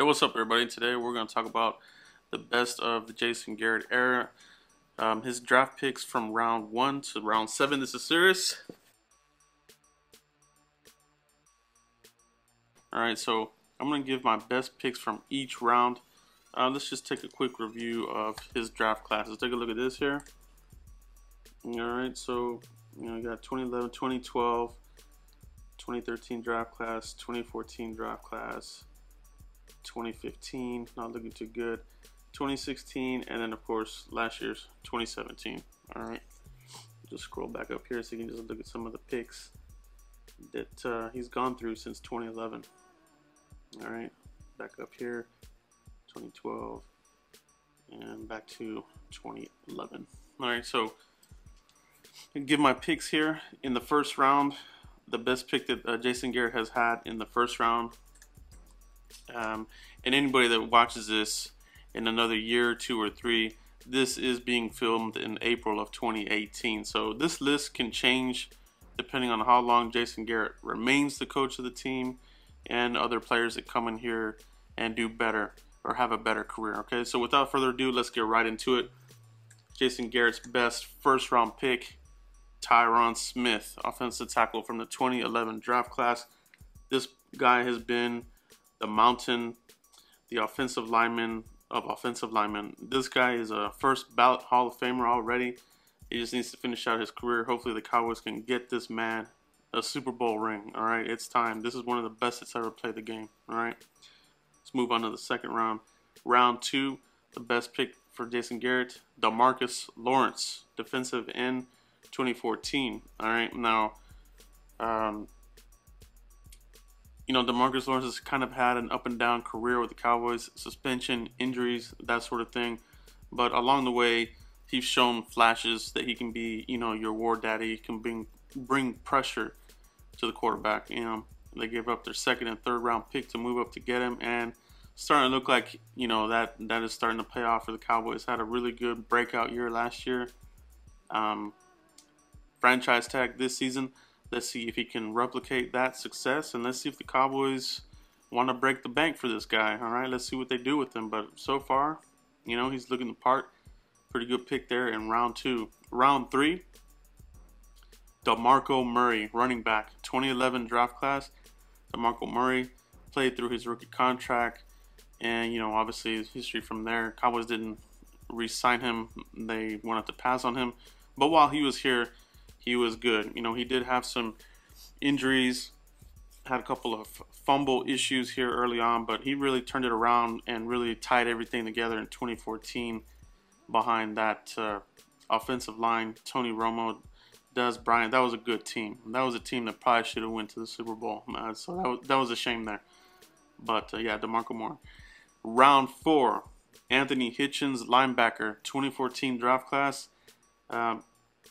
Hey, what's up, everybody? Today we're going to talk about the best of the Jason Garrett era. His draft picks from round 1 to round 7. This is serious. Alright, so I'm going to give my best picks from each round. Let's just take a quick review of his draft class. Let's take a look at this here. Alright, so you got 2011, 2012, 2013 draft class, 2014 draft class, 2015, not looking too good, 2016, and then of course last year's 2017. All right, just scroll back up here so you can just look at some of the picks that he's gone through since 2011. All right, back up here, 2012, and back to 2011. All right, so I give my picks here in the first round. The best pick that Jason Garrett has had in the first round. And anybody that watches this in another year, 2 or 3, this is being filmed in April of 2018. So this list can change depending on how long Jason Garrett remains the coach of the team and other players that come in here and do better or have a better career. Okay, so without further ado, let's get right into it. Jason Garrett's best first round pick, Tyron Smith, offensive tackle from the 2011 draft class. This guy has been the mountain, the offensive lineman of offensive linemen. This guy is a first ballot Hall of Famer already. He just needs to finish out his career. Hopefully the Cowboys can get this man a Super Bowl ring. All right, it's time. This is one of the best that's ever played the game. All right, let's move on to the second round. Round 2, the best pick for Jason Garrett, Demarcus Lawrence, defensive end, 2014. All right, now Demarcus Lawrence has kind of had an up and down career with the Cowboys, suspension, injuries, that sort of thing. But along the way, he's shown flashes that he can be, your war daddy. He can bring pressure to the quarterback. They gave up their second and third round pick to move up to get him, and starting to look like, that is starting to pay off for the Cowboys. Had a really good breakout year last year. Franchise tag this season. Let's see if he can replicate that success, and let's see if the Cowboys want to break the bank for this guy. All right, let's see what they do with him. But so far, he's looking the part. Pretty good pick there in round 2. Round 3, DeMarco Murray, running back, 2011 draft class. DeMarco Murray played through his rookie contract, and obviously his history from there. Cowboys didn't re-sign him; they wanted to pass on him. But while he was here, he was good. He did have some injuries, had a couple of fumble issues here early on, but he really turned it around and really tied everything together in 2014 behind that offensive line. Tony Romo, Des Bryant, that was a good team. That was a team that probably should have went to the Super Bowl. So that was a shame there. But yeah, DeMarco Murray. Round 4, Anthony Hitchens, linebacker, 2014 draft class.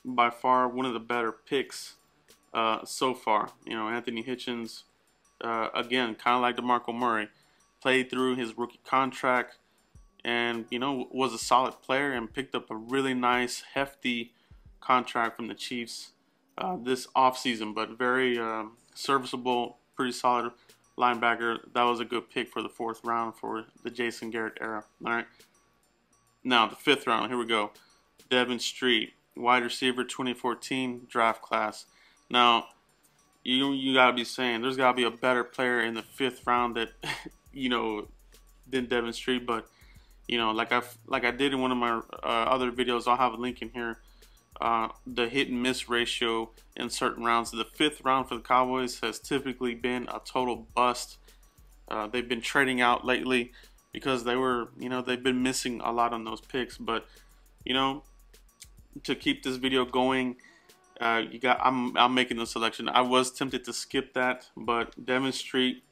By far one of the better picks so far. Anthony Hitchens, again, kind of like DeMarco Murray, played through his rookie contract and, was a solid player and picked up a really nice, hefty contract from the Chiefs this offseason, but very serviceable, pretty solid linebacker. That was a good pick for the 4th round for the Jason Garrett era. All right. Now, the 5th round, here we go. Devin Street, wide receiver, 2014 draft class. Now, you gotta be saying there's gotta be a better player in the 5th round that than Devin Street. But like I did in one of my other videos, I'll have a link in here. The hit and miss ratio in certain rounds. The 5th round for the Cowboys has typically been a total bust. They've been trading out lately because they've been missing a lot on those picks. But to keep this video going, I'm making the selection. I was tempted to skip that, but Devin Street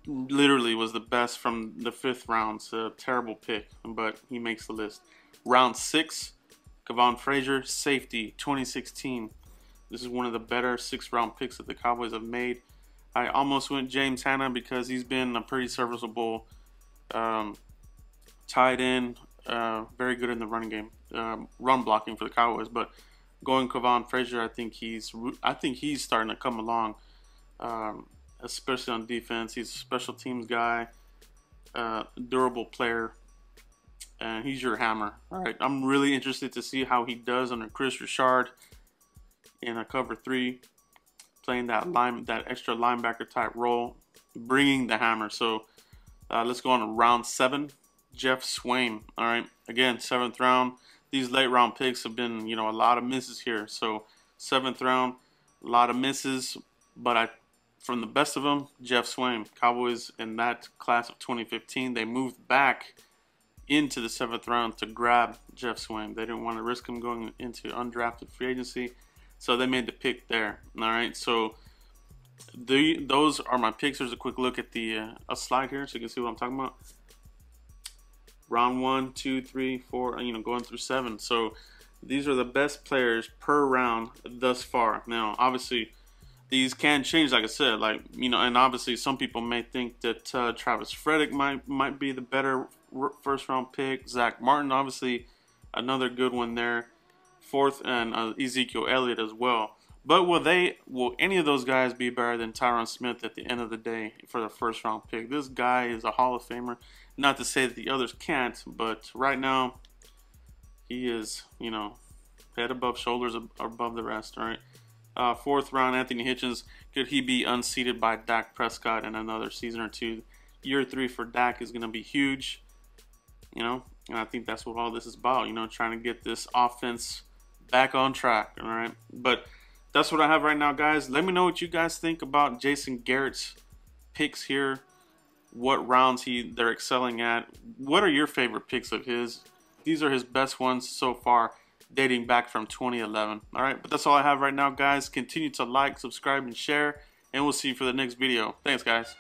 literally was the best from the 5th round. It's a terrible pick, but he makes the list. Round 6, Kevon Frazier, safety, 2016. This is one of the better 6th round picks that the Cowboys have made. I almost went James Hanna because he's been a pretty serviceable tight end, very good in the running game. Run blocking for the Cowboys, but going Kevon Frazier, I think he's starting to come along, especially on defense. He's a special teams guy, durable player, and he's your hammer. All right, I'm really interested to see how he does under Chris Richard in a cover 3, playing that extra linebacker type role, bringing the hammer. So let's go on to round 7. Jeff Swaim. All right, again, 7th round. These late round picks have been, you know, a lot of misses here. So 7th round, a lot of misses, but from the best of them, Jeff Swaim. Cowboys in that class of 2015, they moved back into the 7th round to grab Jeff Swaim. They didn't want to risk him going into undrafted free agency, so they made the pick there. All right, so those are my picks. There's a quick look at the a slide here, so you can see what I'm talking about. Round 1, 2, 3, 4, you know, going through 7. So these are the best players per round thus far. Now, obviously, these can change, like I said, like, you know, and obviously some people may think that Travis Frederick might be the better first round pick. Zach Martin, obviously, another good one there. 4th, and Ezekiel Elliott as well. But will any of those guys be better than Tyron Smith at the end of the day for the first round pick? This guy is a Hall of Famer. Not to say that the others can't, but right now he is, you know, head above shoulders above the rest. All right. 4th round, Anthony Hitchens. Could he be unseated by Dak Prescott in another season or 2? Year 3 for Dak is going to be huge, you know, and I think that's what all this is about, you know, trying to get this offense back on track. All right. But that's what I have right now, guys. Let me know what you guys think about Jason Garrett's picks here. What rounds they're excelling at. What are your favorite picks of his? These are his best ones so far, dating back from 2011. All right, but that's all I have right now, guys. Continue to like, subscribe, and share, and we'll see you for the next video. Thanks, guys.